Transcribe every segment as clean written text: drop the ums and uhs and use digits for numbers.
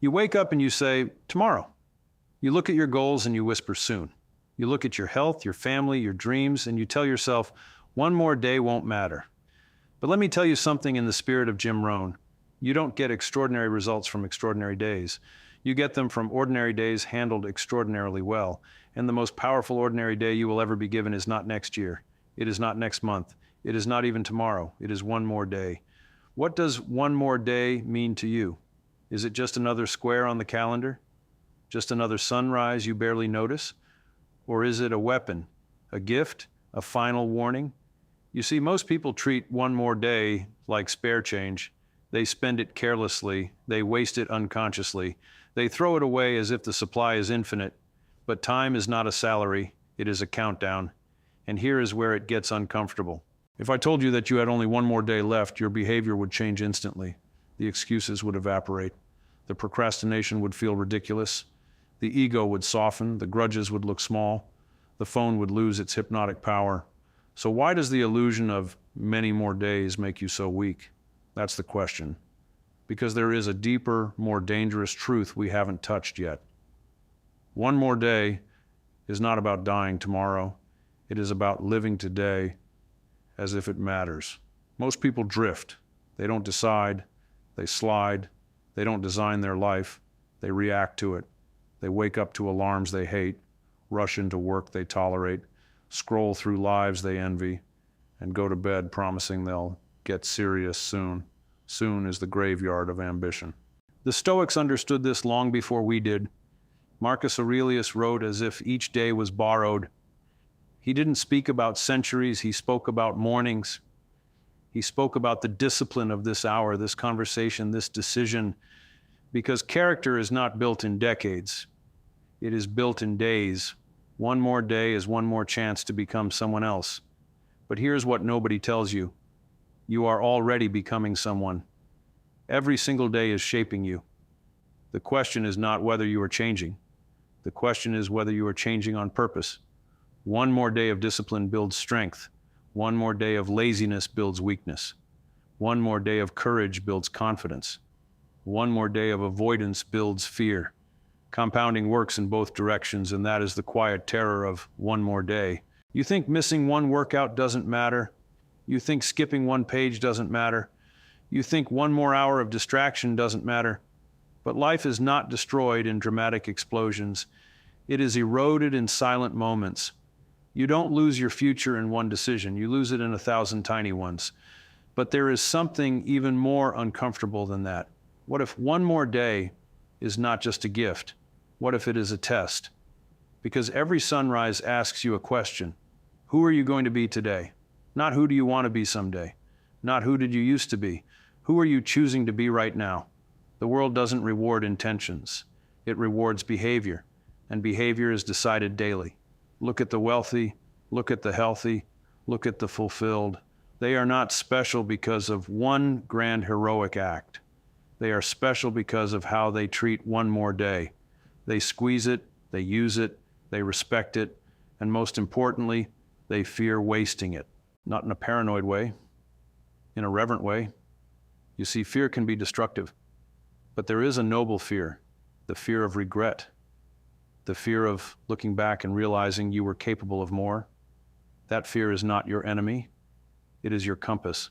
You wake up and you say, tomorrow. You look at your goals and you whisper soon. You look at your health, your family, your dreams, and you tell yourself, one more day won't matter. But let me tell you something in the spirit of Jim Rohn. You don't get extraordinary results from extraordinary days. You get them from ordinary days handled extraordinarily well. And the most powerful ordinary day you will ever be given is not next year. It is not next month. It is not even tomorrow. It is one more day. What does one more day mean to you? Is it just another square on the calendar? Just another sunrise you barely notice? Or is it a weapon, a gift, a final warning? You see, most people treat one more day like spare change. They spend it carelessly. They waste it unconsciously. They throw it away as if the supply is infinite. But time is not a salary. It is a countdown. And here is where it gets uncomfortable. If I told you that you had only one more day left, your behavior would change instantly. The excuses would evaporate. The procrastination would feel ridiculous. The ego would soften. The grudges would look small. The phone would lose its hypnotic power. So why does the illusion of many more days make you so weak? That's the question. Because there is a deeper, more dangerous truth we haven't touched yet. One more day is not about dying tomorrow. It is about living today as if it matters. Most people drift. They don't decide. They slide. They don't design their life. They react to it. They wake up to alarms they hate, rush into work they tolerate, scroll through lives they envy, and go to bed promising they'll get serious soon. Soon is the graveyard of ambition. The Stoics understood this long before we did. Marcus Aurelius wrote as if each day was borrowed. He didn't speak about centuries, he spoke about mornings. He spoke about the discipline of this hour, this conversation, this decision, because character is not built in decades. It is built in days. One more day is one more chance to become someone else. But here's what nobody tells you. You are already becoming someone. Every single day is shaping you. The question is not whether you are changing. The question is whether you are changing on purpose. One more day of discipline builds strength. One more day of laziness builds weakness. One more day of courage builds confidence. One more day of avoidance builds fear. Compounding works in both directions, and that is the quiet terror of one more day. You think missing one workout doesn't matter? You think skipping one page doesn't matter? You think one more hour of distraction doesn't matter? But life is not destroyed in dramatic explosions. It is eroded in silent moments. You don't lose your future in one decision. You lose it in 1,000 tiny ones. But there is something even more uncomfortable than that. What if one more day is not just a gift? What if it is a test? Because every sunrise asks you a question. Who are you going to be today? Not who do you want to be someday? Not who did you used to be? Who are you choosing to be right now? The world doesn't reward intentions. It rewards behavior, and behavior is decided daily. Look at the wealthy, look at the healthy, look at the fulfilled. They are not special because of one grand heroic act. They are special because of how they treat one more day. They squeeze it, they use it, they respect it, and most importantly, they fear wasting it. Not in a paranoid way, in a reverent way. You see, fear can be destructive, but there is a noble fear, the fear of regret, the fear of looking back and realizing you were capable of more. That fear is not your enemy, it is your compass.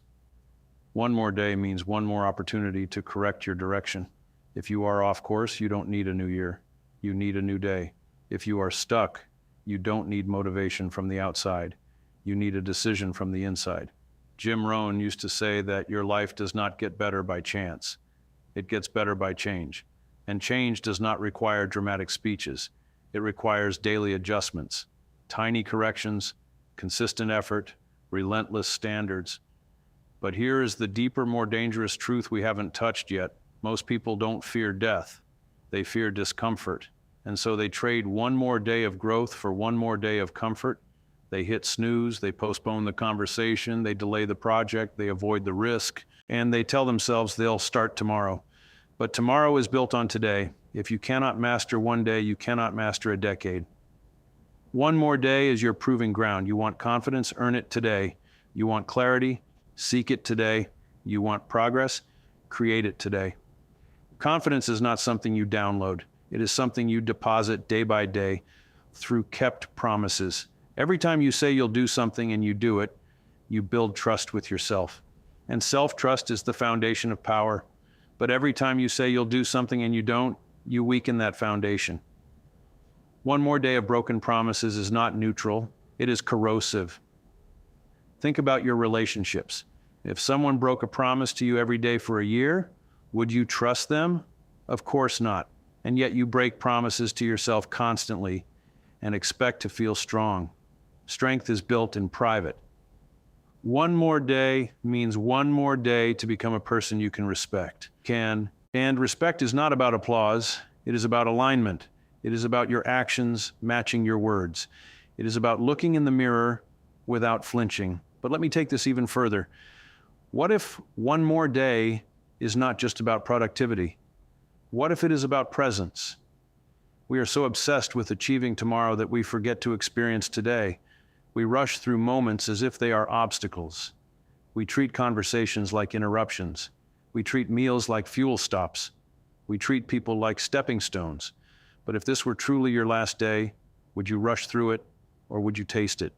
One more day means one more opportunity to correct your direction. If you are off course, you don't need a new year. You need a new day. If you are stuck, you don't need motivation from the outside. You need a decision from the inside. Jim Rohn used to say that your life does not get better by chance. It gets better by change. And change does not require dramatic speeches. It requires daily adjustments, tiny corrections, consistent effort, relentless standards. But here is the deeper, more dangerous truth we haven't touched yet. Most people don't fear death. They fear discomfort. And so they trade one more day of growth for one more day of comfort. They hit snooze, they postpone the conversation, they delay the project, they avoid the risk, and they tell themselves they'll start tomorrow. But tomorrow is built on today. If you cannot master one day, you cannot master a decade. One more day is your proving ground. You want confidence, earn it today. You want clarity, seek it today. You want progress, create it today. Confidence is not something you download. It is something you deposit day by day through kept promises. Every time you say you'll do something and you do it, you build trust with yourself. And self-trust is the foundation of power. But every time you say you'll do something and you don't, you weaken that foundation. One more day of broken promises is not neutral, it is corrosive. Think about your relationships. If someone broke a promise to you every day for a year, would you trust them? Of course not. And yet you break promises to yourself constantly and expect to feel strong. Strength is built in private. One more day means one more day to become a person you can respect. And respect is not about applause. It is about alignment. It is about your actions matching your words. It is about looking in the mirror without flinching. But let me take this even further. What if one more day is not just about productivity? What if it is about presence? We are so obsessed with achieving tomorrow that we forget to experience today. We rush through moments as if they are obstacles. We treat conversations like interruptions. We treat meals like fuel stops. We treat people like stepping stones. But if this were truly your last day, would you rush through it or would you taste it?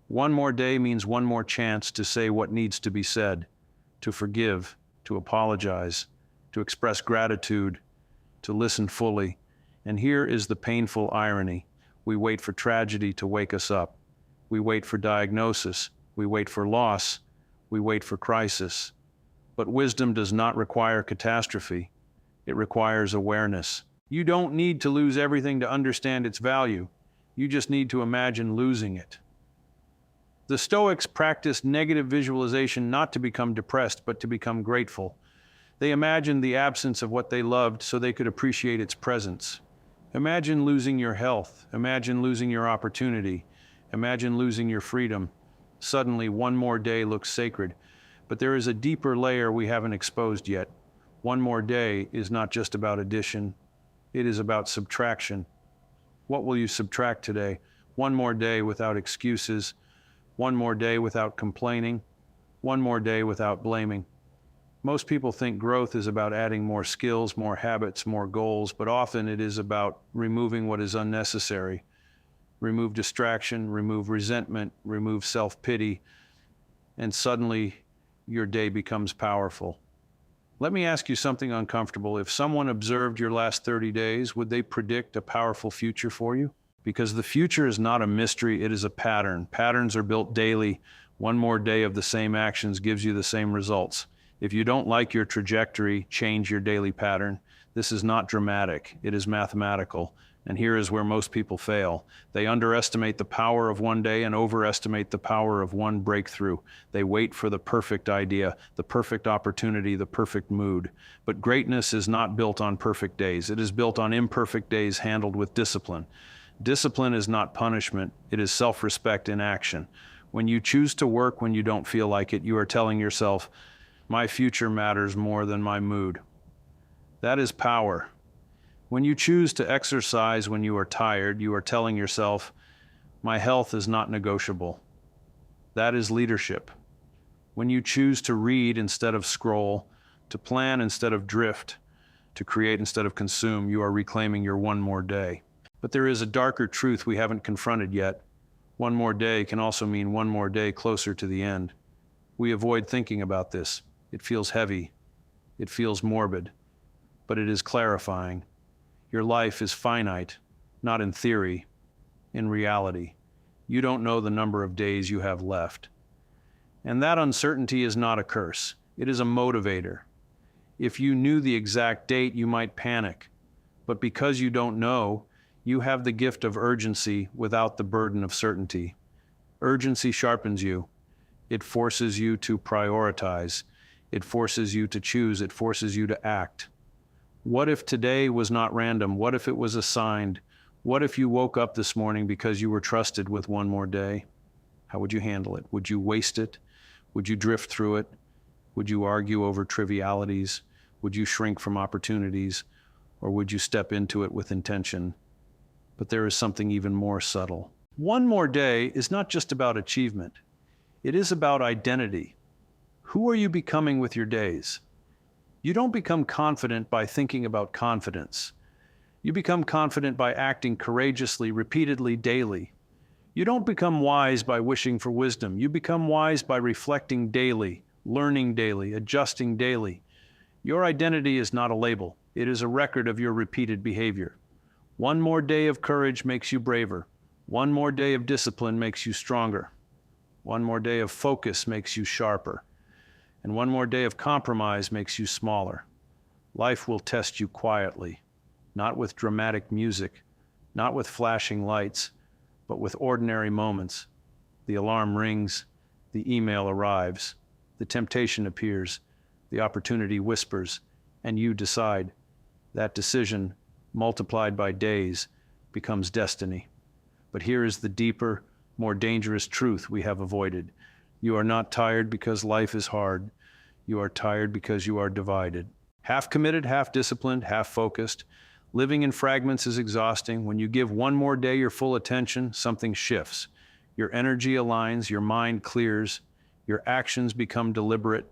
One more day means one more chance to say what needs to be said, to forgive, to apologize, to express gratitude, to listen fully. And here is the painful irony. We wait for tragedy to wake us up. We wait for diagnosis. We wait for loss. We wait for crisis. But wisdom does not require catastrophe. It requires awareness. You don't need to lose everything to understand its value. You just need to imagine losing it. The Stoics practiced negative visualization not to become depressed, but to become grateful. They imagined the absence of what they loved so they could appreciate its presence. Imagine losing your health. Imagine losing your opportunity. Imagine losing your freedom. Suddenly, one more day looks sacred. But there is a deeper layer we haven't exposed yet. One more day is not just about addition. It is about subtraction. What will you subtract today? One more day without excuses. One more day without complaining. One more day without blaming. Most people think growth is about adding more skills, more habits, more goals, but often it is about removing what is unnecessary. Remove distraction, remove resentment, remove self-pity, and suddenly your day becomes powerful. Let me ask you something uncomfortable. If someone observed your last 30 days, would they predict a powerful future for you? Because the future is not a mystery, it is a pattern. Patterns are built daily. One more day of the same actions gives you the same results. If you don't like your trajectory, change your daily pattern. This is not dramatic, it is mathematical. And here is where most people fail. They underestimate the power of one day and overestimate the power of one breakthrough. They wait for the perfect idea, the perfect opportunity, the perfect mood. But greatness is not built on perfect days. It is built on imperfect days handled with discipline. Discipline is not punishment, it is self-respect in action. When you choose to work when you don't feel like it, you are telling yourself, my future matters more than my mood. That is power. When you choose to exercise when you are tired, you are telling yourself, my health is not negotiable. That is leadership. When you choose to read instead of scroll, to plan instead of drift, to create instead of consume, you are reclaiming your one more day. But there is a darker truth we haven't confronted yet. One more day can also mean one more day closer to the end. We avoid thinking about this. It feels heavy. It feels morbid. But it is clarifying. Your life is finite, not in theory, in reality. You don't know the number of days you have left. And that uncertainty is not a curse. It is a motivator. If you knew the exact date, you might panic. But because you don't know, you have the gift of urgency without the burden of certainty. Urgency sharpens you. It forces you to prioritize. It forces you to choose. It forces you to act. What if today was not random? What if it was assigned? What if you woke up this morning because you were trusted with one more day? How would you handle it? Would you waste it? Would you drift through it? Would you argue over trivialities? Would you shrink from opportunities? Or would you step into it with intention? But there is something even more subtle. One more day is not just about achievement. It is about identity. Who are you becoming with your days? You don't become confident by thinking about confidence. You become confident by acting courageously, repeatedly, daily. You don't become wise by wishing for wisdom. You become wise by reflecting daily, learning daily, adjusting daily. Your identity is not a label. It is a record of your repeated behavior. One more day of courage makes you braver. One more day of discipline makes you stronger. One more day of focus makes you sharper. And one more day of compromise makes you smaller. Life will test you quietly, not with dramatic music, not with flashing lights, but with ordinary moments. The alarm rings, the email arrives, the temptation appears, the opportunity whispers, and you decide. That decision, multiplied by days, becomes destiny. But here is the deeper, more dangerous truth we have avoided. You are not tired because life is hard. You are tired because you are divided. Half committed, half disciplined, half focused. Living in fragments is exhausting. When you give one more day your full attention, something shifts. Your energy aligns, your mind clears, your actions become deliberate.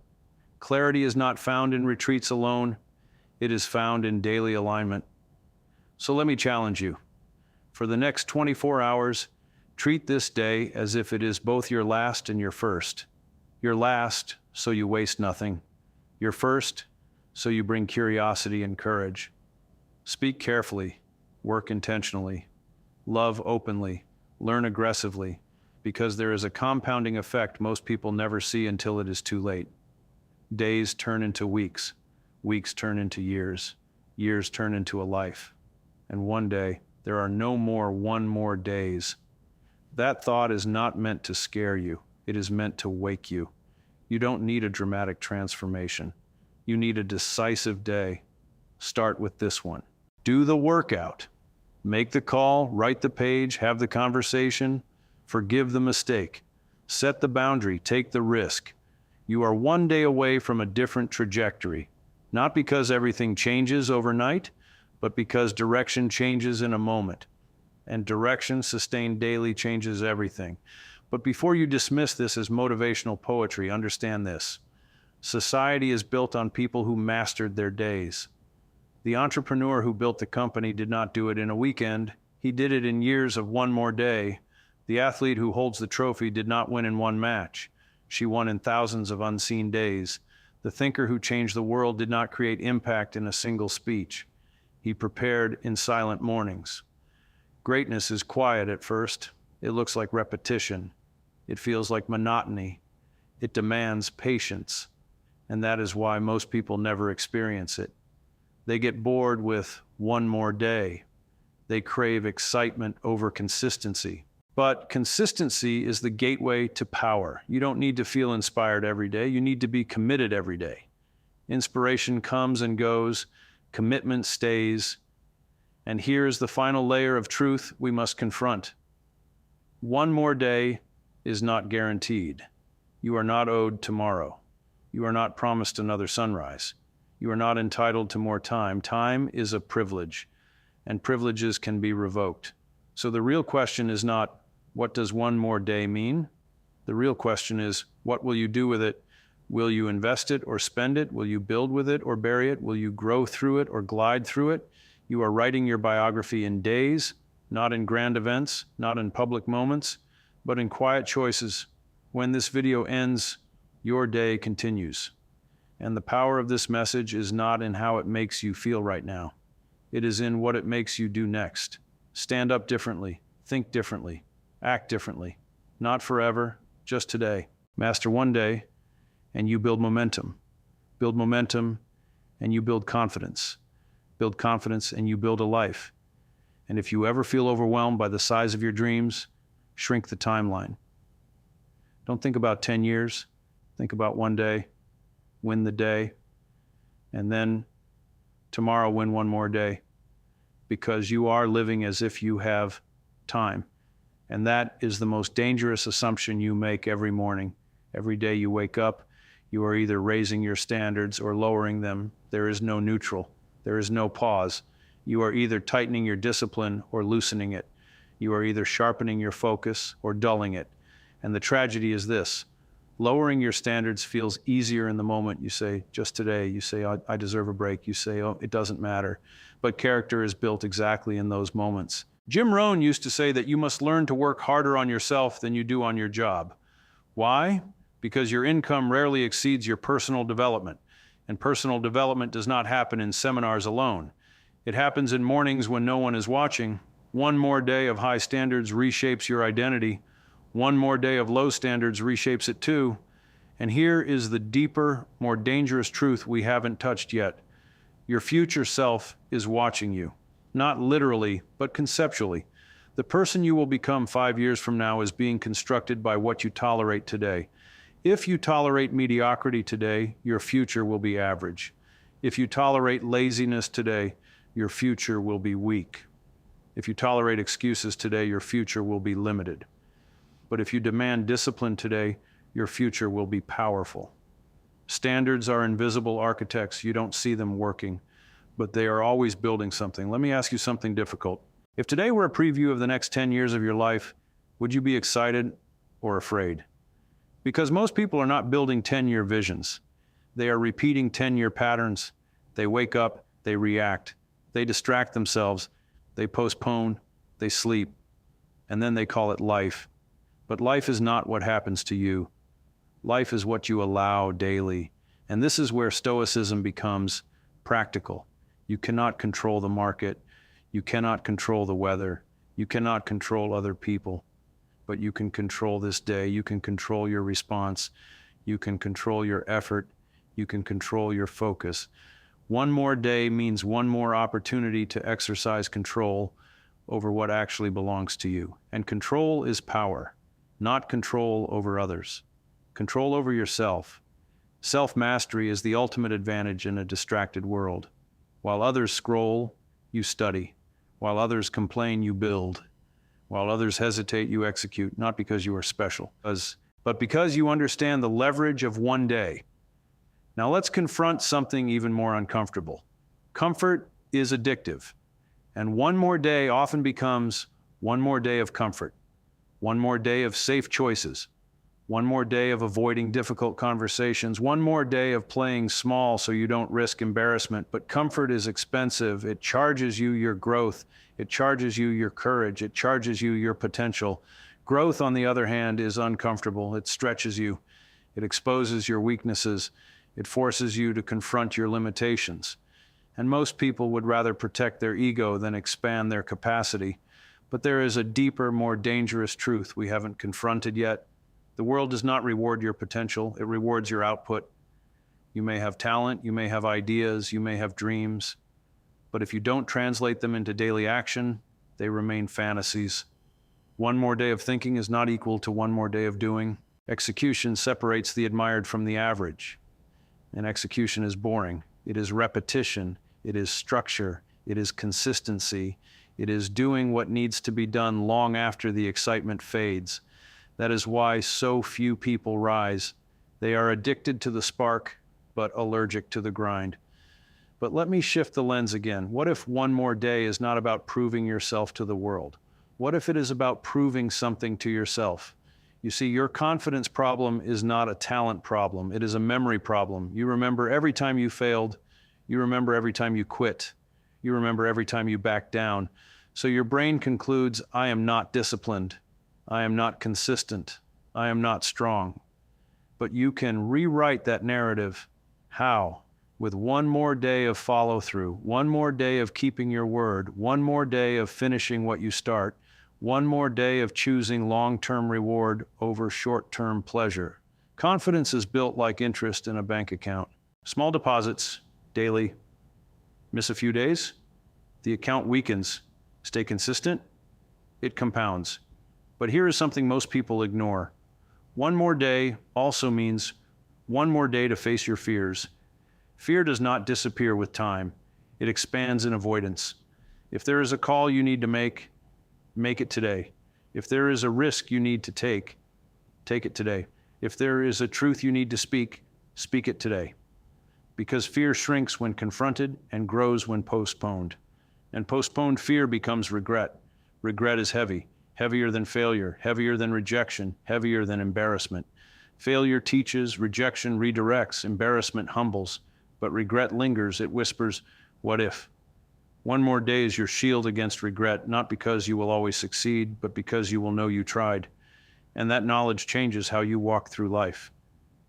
Clarity is not found in retreats alone. It is found in daily alignment. So let me challenge you. For the next 24 hours, treat this day as if it is both your last and your first. Your last, so you waste nothing. Your first, so you bring curiosity and courage. Speak carefully, work intentionally, love openly, learn aggressively, because there is a compounding effect most people never see until it is too late. Days turn into weeks, weeks turn into years, years turn into a life. And one day, there are no more one more days. That thought is not meant to scare you. It is meant to wake you. You don't need a dramatic transformation. You need a decisive day. Start with this one. Do the workout. Make the call, write the page, have the conversation, forgive the mistake. Set the boundary, take the risk. You are one day away from a different trajectory, not because everything changes overnight, but because direction changes in a moment. And direction sustained daily changes everything. But before you dismiss this as motivational poetry, understand this. Society is built on people who mastered their days. The entrepreneur who built the company did not do it in a weekend. He did it in years of one more day. The athlete who holds the trophy did not win in one match. She won in thousands of unseen days. The thinker who changed the world did not create impact in a single speech. He prepared in silent mornings. Greatness is quiet at first. It looks like repetition. It feels like monotony. It demands patience. And that is why most people never experience it. They get bored with one more day. They crave excitement over consistency. But consistency is the gateway to power. You don't need to feel inspired every day. You need to be committed every day. Inspiration comes and goes. Commitment stays. And here's the final layer of truth we must confront. One more day is not guaranteed. You are not owed tomorrow. You are not promised another sunrise. You are not entitled to more time. Time is a privilege, and privileges can be revoked. So the real question is not, what does one more day mean? The real question is, what will you do with it? Will you invest it or spend it? Will you build with it or bury it? Will you grow through it or glide through it? You are writing your biography in days, not in grand events, not in public moments, but in quiet choices. When this video ends, your day continues. And the power of this message is not in how it makes you feel right now. It is in what it makes you do next. Stand up differently, think differently, act differently. Not forever, just today. Master one day, and you build momentum. Build momentum, and you build confidence. Build confidence, and you build a life. And if you ever feel overwhelmed by the size of your dreams, shrink the timeline. Don't think about 10 years. Think about one day. Win the day. And then tomorrow win one more day. Because you are living as if you have time. And that is the most dangerous assumption you make every morning. Every day you wake up, you are either raising your standards or lowering them. There is no neutral. There is no pause. You are either tightening your discipline or loosening it. You are either sharpening your focus or dulling it. And the tragedy is this: Lowering your standards feels easier in the moment. You say, just today, you say, I deserve a break. You say, oh, it doesn't matter. But character is built exactly in those moments. Jim Rohn used to say that you must learn to work harder on yourself than you do on your job. Why? Because your income rarely exceeds your personal development. And personal development does not happen in seminars alone. It happens in mornings when no one is watching. One more day of high standards reshapes your identity. One more day of low standards reshapes it too. And here is the deeper, more dangerous truth we haven't touched yet. Your future self is watching you. Not literally, but conceptually. The person you will become 5 years from now is being constructed by what you tolerate today. If you tolerate mediocrity today, your future will be average. If you tolerate laziness today, your future will be weak. If you tolerate excuses today, your future will be limited. But if you demand discipline today, your future will be powerful. Standards are invisible architects. You don't see them working, but they are always building something. Let me ask you something difficult. If today were a preview of the next 10 years of your life, would you be excited or afraid? Because most people are not building 10-year visions. They are repeating 10-year patterns. They wake up, they react, they distract themselves, they postpone, they sleep, and then they call it life. But life is not what happens to you. Life is what you allow daily. And this is where Stoicism becomes practical. You cannot control the market. You cannot control the weather. You cannot control other people. But you can control this day. You can control your response. You can control your effort. You can control your focus. One more day means one more opportunity to exercise control over what actually belongs to you. And control is power. Not control over others. Control over yourself. Self-mastery is the ultimate advantage in a distracted world. While others scroll, you study. While others complain, you build. While others hesitate, you execute, not because you are special, but because you understand the leverage of one day. Now let's confront something even more uncomfortable. Comfort is addictive, and one more day often becomes one more day of comfort. One more day of safe choices. One more day of avoiding difficult conversations. One more day of playing small so you don't risk embarrassment. But comfort is expensive. It charges you your growth. It charges you your courage. It charges you your potential. Growth, on the other hand, is uncomfortable. It stretches you. It exposes your weaknesses. It forces you to confront your limitations. And most people would rather protect their ego than expand their capacity. But there is a deeper, more dangerous truth we haven't confronted yet. The world does not reward your potential. It rewards your output. You may have talent, you may have ideas, you may have dreams, but if you don't translate them into daily action, they remain fantasies. One more day of thinking is not equal to one more day of doing. Execution separates the admired from the average. And execution is boring. It is repetition. It is structure. It is consistency. It is doing what needs to be done long after the excitement fades. That is why so few people rise. They are addicted to the spark, but allergic to the grind. But let me shift the lens again. What if one more day is not about proving yourself to the world? What if it is about proving something to yourself? You see, your confidence problem is not a talent problem. It is a memory problem. You remember every time you failed. You remember every time you quit. You remember every time you backed down. So your brain concludes, I am not disciplined. I am not consistent. I am not strong. But you can rewrite that narrative. How? With one more day of follow-through, one more day of keeping your word, one more day of finishing what you start, one more day of choosing long-term reward over short-term pleasure. Confidence is built like interest in a bank account. Small deposits, daily. Miss a few days, the account weakens. Stay consistent, it compounds. But here is something most people ignore. One more day also means one more day to face your fears. Fear does not disappear with time. It expands in avoidance. If there is a call you need to make it today. If there is a risk you need to take it today. If there is a truth you need to speak it today. Because fear shrinks when confronted and grows when postponed. And postponed fear becomes regret. Regret is heavy, heavier than failure, heavier than rejection, heavier than embarrassment. Failure teaches, rejection redirects, embarrassment humbles, but regret lingers. It whispers, what if? One more day is your shield against regret, not because you will always succeed, but because you will know you tried. And that knowledge changes how you walk through life.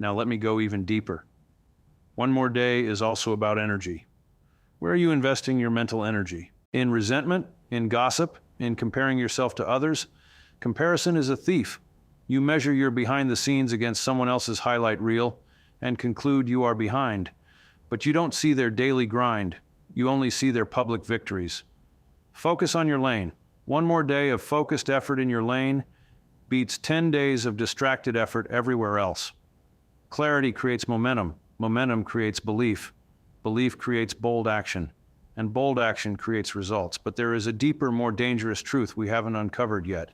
Now let me go even deeper. One more day is also about energy. Where are you investing your mental energy? In resentment? In gossip? In comparing yourself to others? Comparison is a thief. You measure your behind the scenes against someone else's highlight reel and conclude you are behind. But you don't see their daily grind. You only see their public victories. Focus on your lane. One more day of focused effort in your lane beats 10 days of distracted effort everywhere else. Clarity creates momentum. Momentum creates belief. Belief creates bold action. And bold action creates results. But there is a deeper, more dangerous truth we haven't uncovered yet.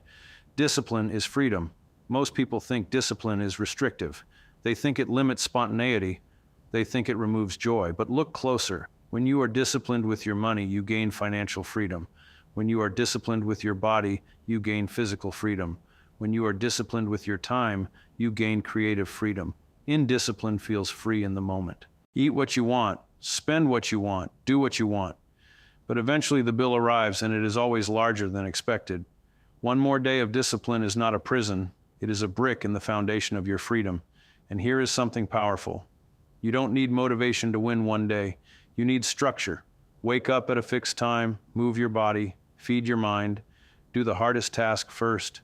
Discipline is freedom. Most people think discipline is restrictive. They think it limits spontaneity. They think it removes joy. But look closer. When you are disciplined with your money, you gain financial freedom. When you are disciplined with your body, you gain physical freedom. When you are disciplined with your time, you gain creative freedom. Indiscipline feels free in the moment. Eat what you want, spend what you want, do what you want. But eventually the bill arrives, and it is always larger than expected. One more day of discipline is not a prison. It is a brick in the foundation of your freedom. And here is something powerful. You don't need motivation to win one day. You need structure. Wake up at a fixed time, move your body, feed your mind, do the hardest task first.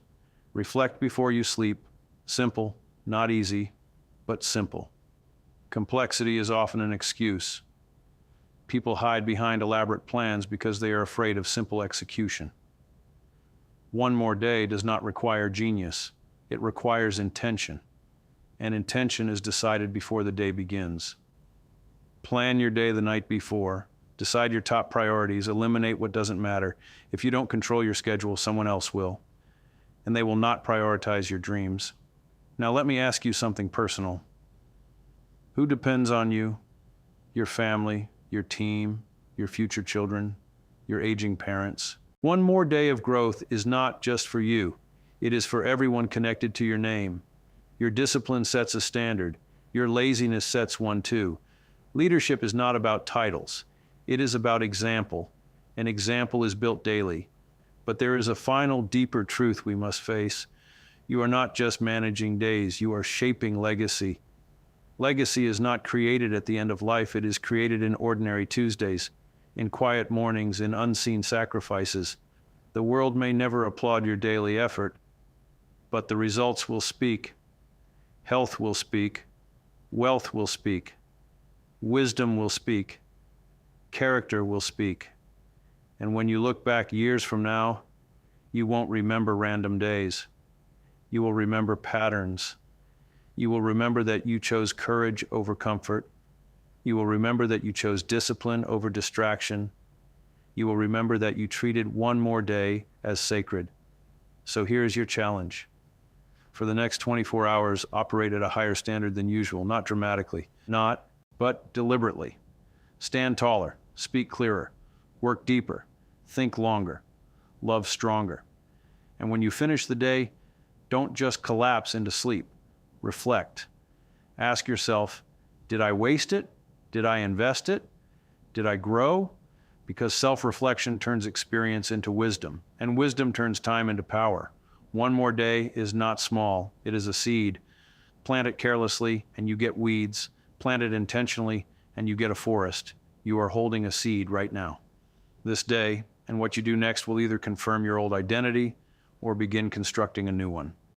Reflect before you sleep. Simple, not easy, but simple. Complexity is often an excuse. People hide behind elaborate plans because they are afraid of simple execution. One more day does not require genius. It requires intention. And intention is decided before the day begins. Plan your day the night before. Decide your top priorities. Eliminate what doesn't matter. If you don't control your schedule, someone else will. And they will not prioritize your dreams. Now let me ask you something personal. Who depends on you? Your family, your team, your future children, your aging parents. One more day of growth is not just for you. It is for everyone connected to your name. Your discipline sets a standard. Your laziness sets one too. Leadership is not about titles. It is about example. An example is built daily. But there is a final, deeper truth we must face. You are not just managing days, you are shaping legacy. Legacy is not created at the end of life, it is created in ordinary Tuesdays, in quiet mornings, in unseen sacrifices. The world may never applaud your daily effort, but the results will speak. Health will speak. Wealth will speak. Wisdom will speak. Character will speak. And when you look back years from now, you won't remember random days. You will remember patterns. You will remember that you chose courage over comfort. You will remember that you chose discipline over distraction. You will remember that you treated one more day as sacred. So here's your challenge. For the next 24 hours, operate at a higher standard than usual, not dramatically, but deliberately. Stand taller, speak clearer, work deeper, think longer, love stronger. And when you finish the day, don't just collapse into sleep. Reflect. Ask yourself, did I waste it? Did I invest it? Did I grow? Because self-reflection turns experience into wisdom, and wisdom turns time into power. One more day is not small, it is a seed. Plant it carelessly and you get weeds. Plant it intentionally and you get a forest. You are holding a seed right now. This day, and what you do next will either confirm your old identity or begin constructing a new one.